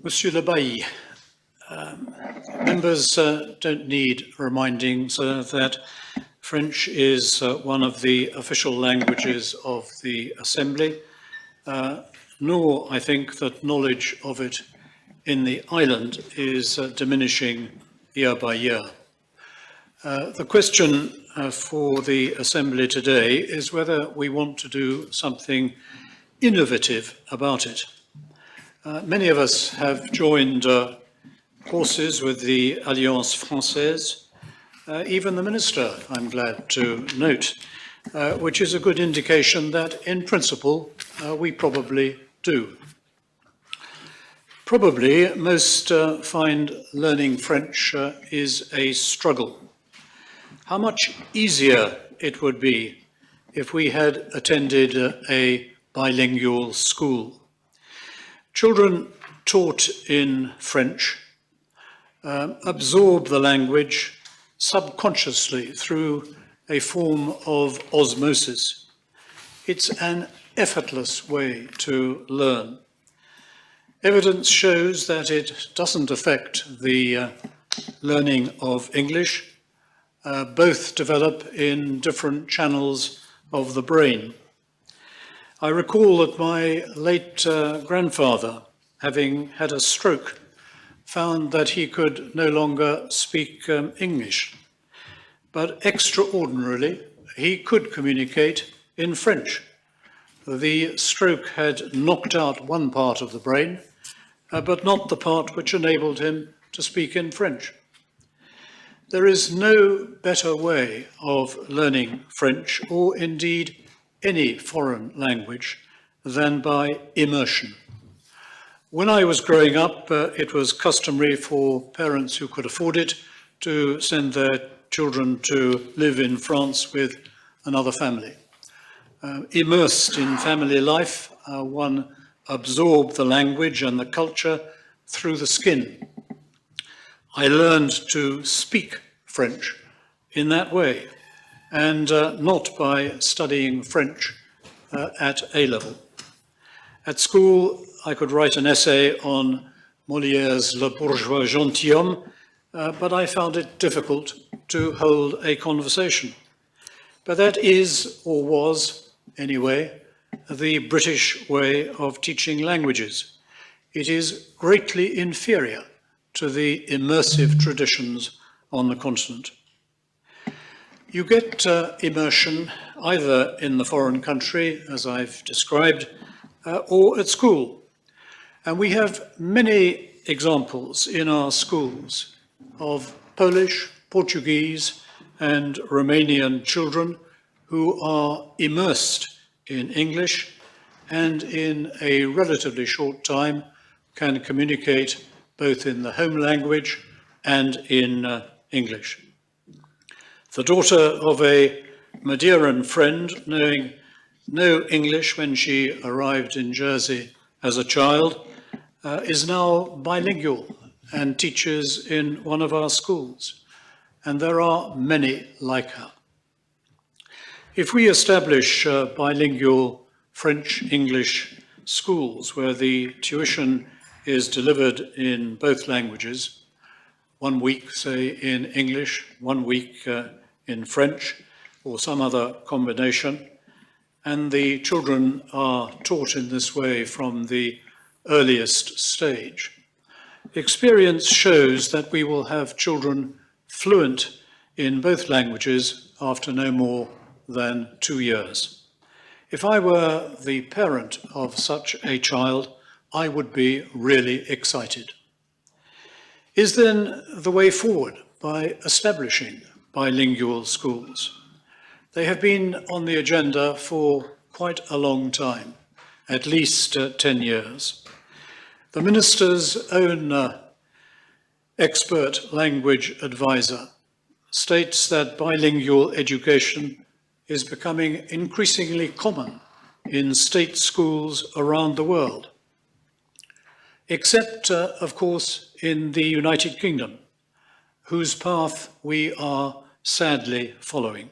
Monsieur Le Bailly, members don't need reminding that French is one of the official languages of the Assembly, nor I think that knowledge of it in the island is diminishing year by year. The question for the Assembly today is whether we want to do something innovative about it. Many of us have joined courses with the Alliance Française, even the Minister, I'm glad to note, which is a good indication that in principle we probably do. Probably most find learning French is a struggle. How much easier it would be if we had attended a bilingual school. Children taught in French absorb the language subconsciously through a form of osmosis. It's an effortless way to learn. Evidence shows that it doesn't affect the learning of English. Both develop in different channels of the brain. I recall that my late grandfather, having had a stroke, found that he could no longer speak English, but extraordinarily, he could communicate in French. The stroke had knocked out one part of the brain, but not the part which enabled him to speak in French. There is no better way of learning French, or indeed any foreign language, than by immersion. When I was growing up, it was customary for parents who could afford it to send their children to live in France with another family. Immersed in family life, one absorbed the language and the culture through the skin. I learned to speak French in that way, and not by studying French at A-level. At school, I could write an essay on Molière's Le Bourgeois Gentilhomme, but I found it difficult to hold a conversation. But that is, or was anyway, the British way of teaching languages. It is greatly inferior to the immersive traditions on the continent. You get immersion either in the foreign country, as I've described, or at school. And we have many examples in our schools of Polish, Portuguese, and Romanian children who are immersed in English and in a relatively short time can communicate both in the home language and in English. The daughter of a Madeiran friend, knowing no English when she arrived in Jersey as a child, is now bilingual and teaches in one of our schools. And there are many like her. If we establish bilingual French-English schools where the tuition is delivered in both languages, 1 week, say, in English, 1 week in French, or some other combination, and the children are taught in this way from the earliest stage. Experience shows that we will have children fluent in both languages after no more than 2 years. If I were the parent of such a child, I would be really excited. Is then the way forward by establishing bilingual schools? They have been on the agenda for quite a long time, at least 10 years. The Minister's own expert language advisor states that bilingual education is becoming increasingly common in state schools around the world, except, of course, in the United Kingdom, whose path we are sadly following.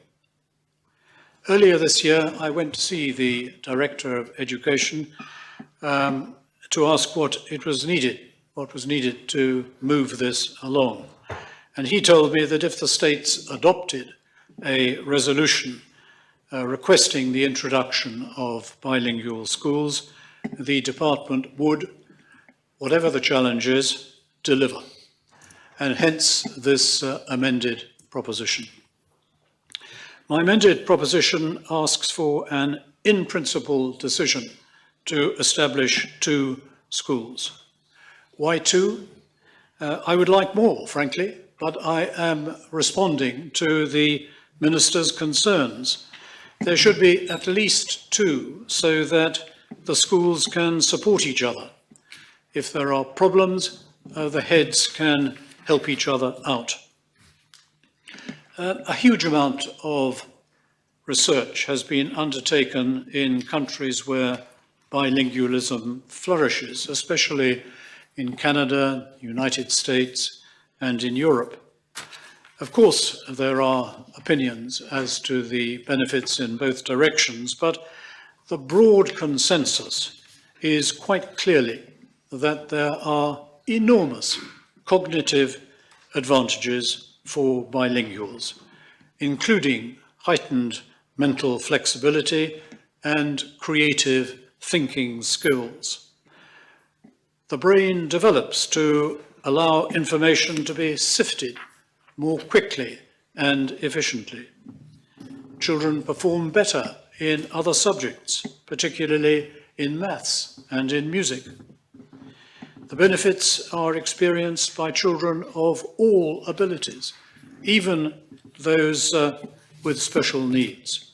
Earlier this year, I went to see the Director of Education to ask what it was needed what was needed to move this along. And he told me that if the states adopted a resolution requesting the introduction of bilingual schools, the department would, whatever the challenges, deliver. And hence this amended proposition. My amended proposition asks for an in-principle decision to establish 2 schools. Why 2? I would like more, frankly, but I am responding to the Minister's concerns. There should be at least 2 so that the schools can support each other. If there are problems, the heads can help each other out. A huge amount of research has been undertaken in countries where bilingualism flourishes, especially in Canada, United States, and in Europe. Of course, there are opinions as to the benefits in both directions, but the broad consensus is quite clearly that there are enormous cognitive advantages for bilinguals, including heightened mental flexibility and creative thinking skills. The brain develops to allow information to be sifted more quickly and efficiently. Children perform better in other subjects, particularly in maths and in music. The benefits are experienced by children of all abilities, even those with special needs.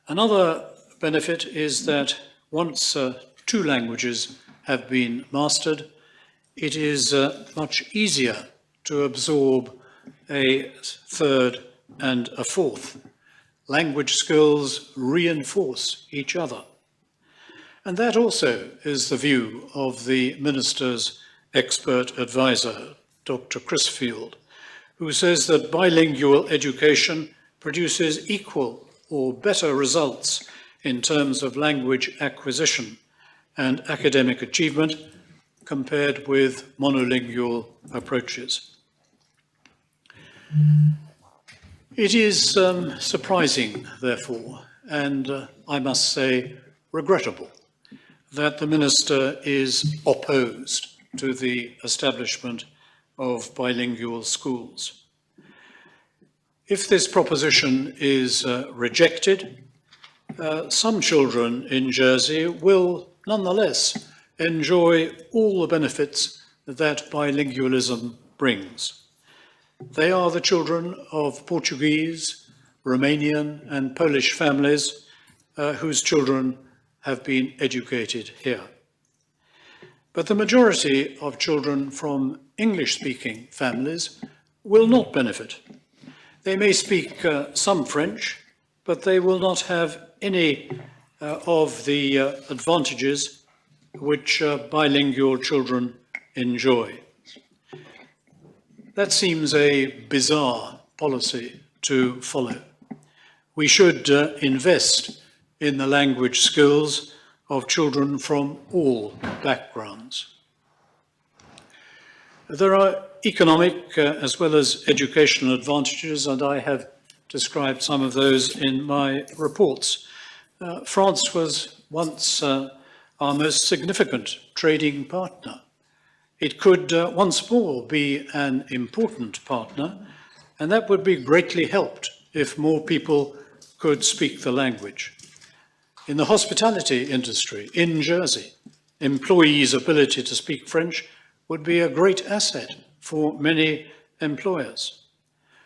Another benefit is that once 2 languages have been mastered, it is much easier to absorb a 3rd and a 4th. Language skills reinforce each other. And that also is the view of the Minister's expert advisor, Dr. Crisfield, who says that bilingual education produces equal or better results in terms of language acquisition and academic achievement compared with monolingual approaches. It is surprising, therefore, and I must say regrettable, that the Minister is opposed to the establishment of bilingual schools. If this proposition is rejected, some children in Jersey will nonetheless enjoy all the benefits that bilingualism brings. They are the children of Portuguese, Romanian, and Polish families whose children have been educated here. But the majority of children from English-speaking families will not benefit. They may speak some French, but they will not have any of the advantages which bilingual children enjoy. That seems a bizarre policy to follow. We should invest in the language skills of children from all backgrounds. There are economic as well as educational advantages, and I have described some of those in my reports. France was once our most significant trading partner. It could once more be an important partner, and that would be greatly helped if more people could speak the language. In the hospitality industry in Jersey, employees' ability to speak French would be a great asset for many employers.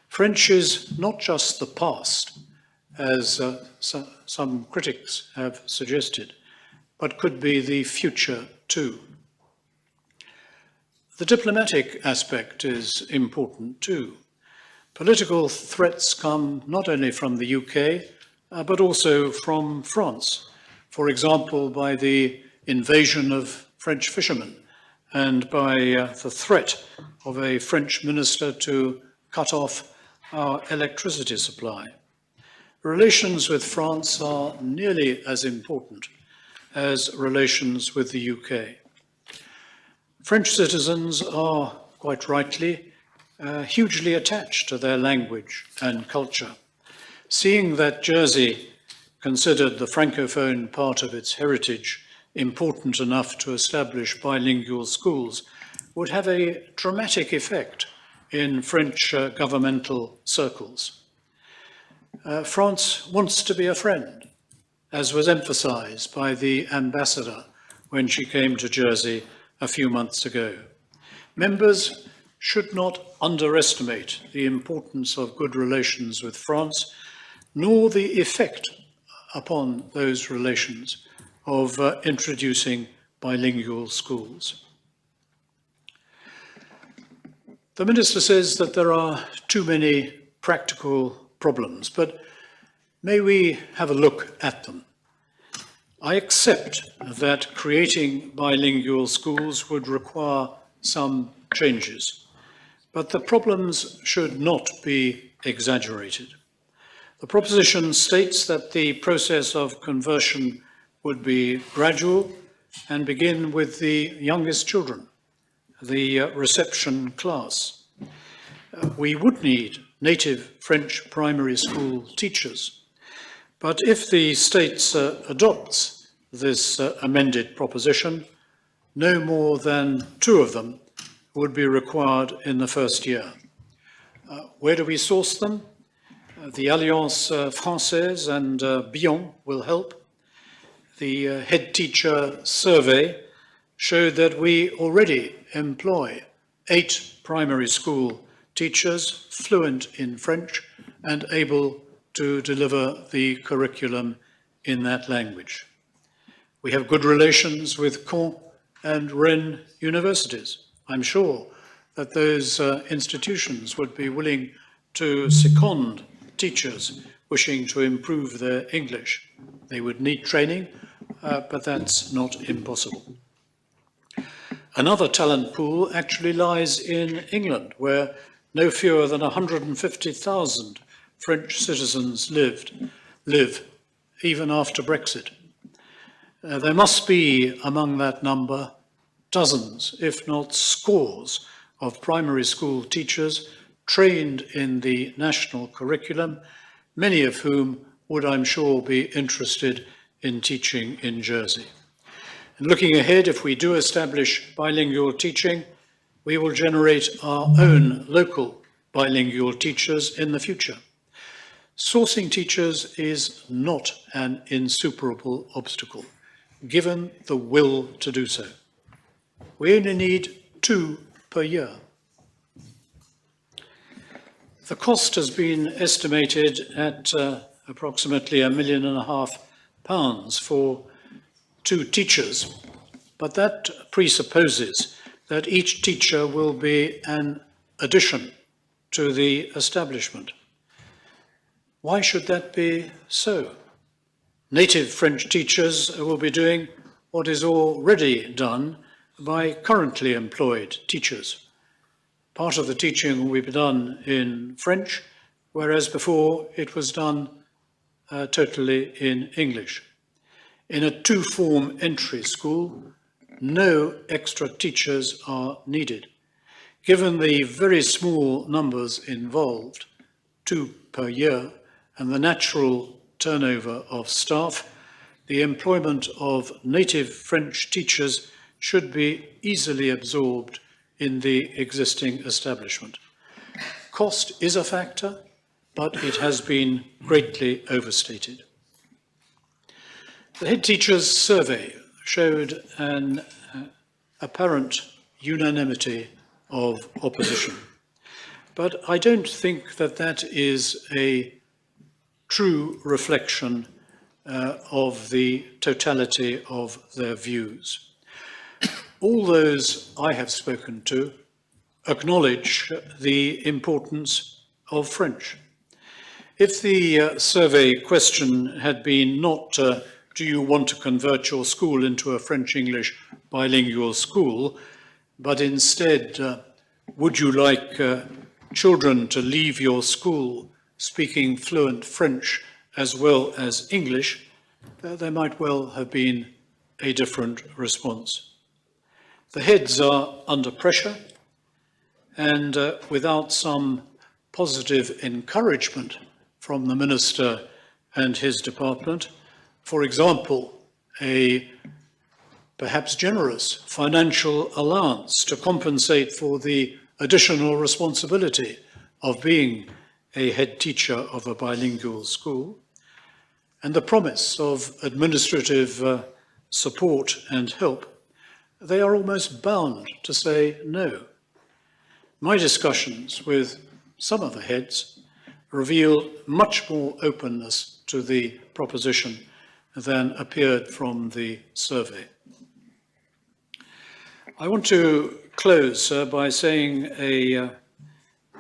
French is not just the past, as some critics have suggested, but could be the future too. The diplomatic aspect is important too. Political threats come not only from the UK, but also from France. For example, by the invasion of French fishermen and by the threat of a French minister to cut off our electricity supply. Relations with France are nearly as important as relations with the UK. French citizens are, quite rightly, hugely attached to their language and culture. Seeing that Jersey considered the Francophone part of its heritage important enough to establish bilingual schools would have a dramatic effect in French governmental circles. France wants to be a friend, as was emphasized by the ambassador when she came to Jersey a few months ago. Members should not underestimate the importance of good relations with France, nor the effect upon those relations of introducing bilingual schools. The Minister says that there are too many practical problems, but may we have a look at them? I accept that creating bilingual schools would require some changes, but the problems should not be exaggerated. The proposition states that the process of conversion would be gradual and begin with the youngest children, the reception class. We would need native French primary school teachers, but if the state adopts this amended proposition, no more than 2 of them would be required in the first year. Where do we source them? The Alliance Française and Bilingual will help. The head teacher survey showed that we already employ 8 primary school teachers fluent in French and able to deliver the curriculum in that language. We have good relations with Caen and Rennes universities. I'm sure that those institutions would be willing to second teachers wishing to improve their English. They would need training, but that's not impossible. Another talent pool actually lies in England, where no fewer than 150,000 French citizens live, even after Brexit. There must be among that number dozens, if not scores, of primary school teachers trained in the national curriculum, many of whom would, I'm sure, be interested in teaching in Jersey. And looking ahead, if we do establish bilingual teaching, we will generate our own local bilingual teachers in the future. Sourcing teachers is not an insuperable obstacle, given the will to do so. We only need 2 per year. The cost has been estimated at approximately £1.5 million for 2 teachers, but that presupposes that each teacher will be an addition to the establishment. Why should that be so? Native French teachers will be doing what is already done by currently employed teachers. Part of the teaching will be done in French, whereas before it was done totally in English. In a 2-form entry school, no extra teachers are needed. Given the very small numbers involved, 2 per year, and the natural turnover of staff, the employment of native French teachers should be easily absorbed in the existing establishment. Cost is a factor, but it has been greatly overstated. The head teachers' survey showed an apparent unanimity of opposition, but I don't think that that is a true reflection of the totality of their views. All those I have spoken to acknowledge the importance of French. If the survey question had been not, do you want to convert your school into a French-English bilingual school, but instead, would you like children to leave your school speaking fluent French as well as English, there might well have been a different response. The heads are under pressure, and without some positive encouragement from the minister and his department, for example, a perhaps generous financial allowance to compensate for the additional responsibility of being a head teacher of a bilingual school, and the promise of administrative support and help, they are almost bound to say no. My discussions with some of the heads reveal much more openness to the proposition than appeared from the survey. I want to close by saying a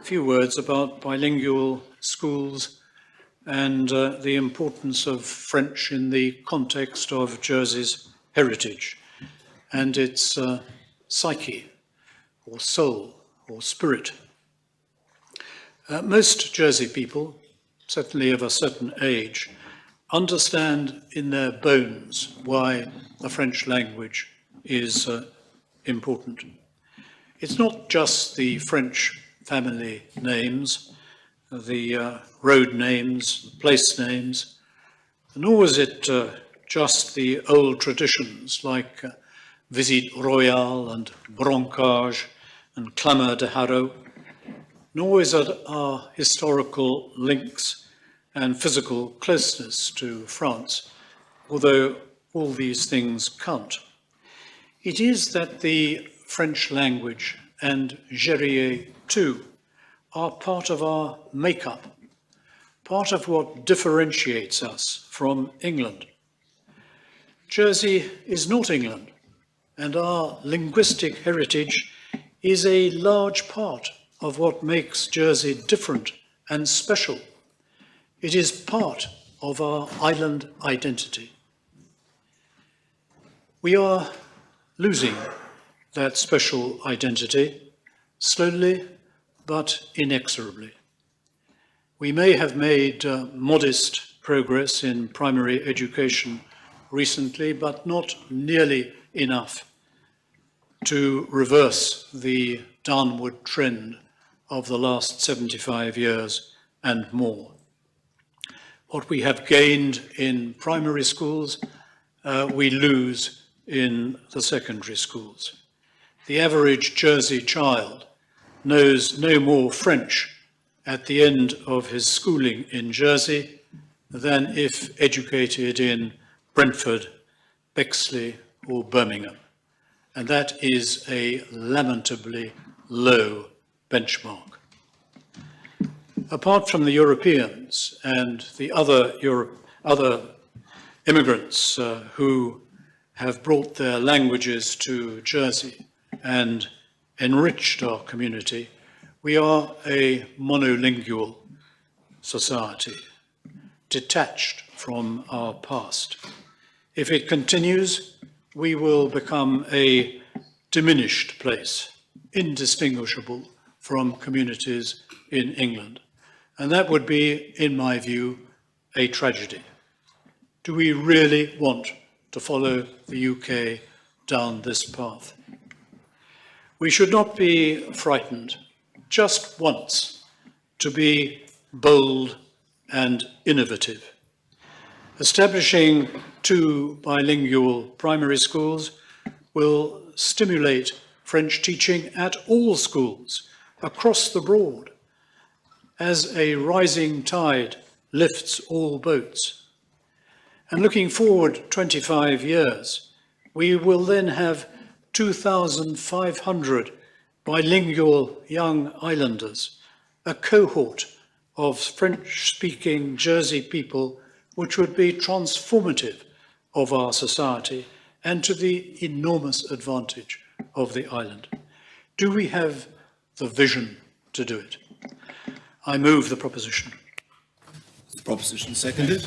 few words about bilingual schools and the importance of French in the context of Jersey's heritage and its psyche or soul or spirit. Most Jersey people, certainly of a certain age, understand in their bones why the French language is important. It's not just the French family names, the road names, the place names, nor is it just the old traditions like Visite Royale and Brancage and Clameur de Haro, nor is it our historical links and physical closeness to France, although all these things count. It is that the French language and Gerrier too are part of our makeup, part of what differentiates us from England. Jersey is not England, and our linguistic heritage is a large part of what makes Jersey different and special. It is part of our island identity. We are losing that special identity, slowly but inexorably. We may have made modest progress in primary education recently, but not nearly enough to reverse the downward trend of the last 75 years and more. What we have gained in primary schools, we lose in the secondary schools. The average Jersey child knows no more French at the end of his schooling in Jersey than if educated in Brentford, Bexley, or Birmingham. And that is a lamentably low benchmark. Apart from the Europeans and the other immigrants who have brought their languages to Jersey and enriched our community, we are a monolingual society, detached from our past. If it continues, we will become a diminished place, indistinguishable from communities in England. And that would be, in my view, a tragedy. Do we really want to follow the UK down this path? We should not be frightened just once to be bold and innovative. Establishing 2 bilingual primary schools will stimulate French teaching at all schools across the broad, as a rising tide lifts all boats. And looking forward 25 years, we will then have 2,500 bilingual young islanders, a cohort of French-speaking Jersey people which would be transformative of our society and to the enormous advantage of the island. Do we have the vision to do it? I move the proposition. The proposition seconded.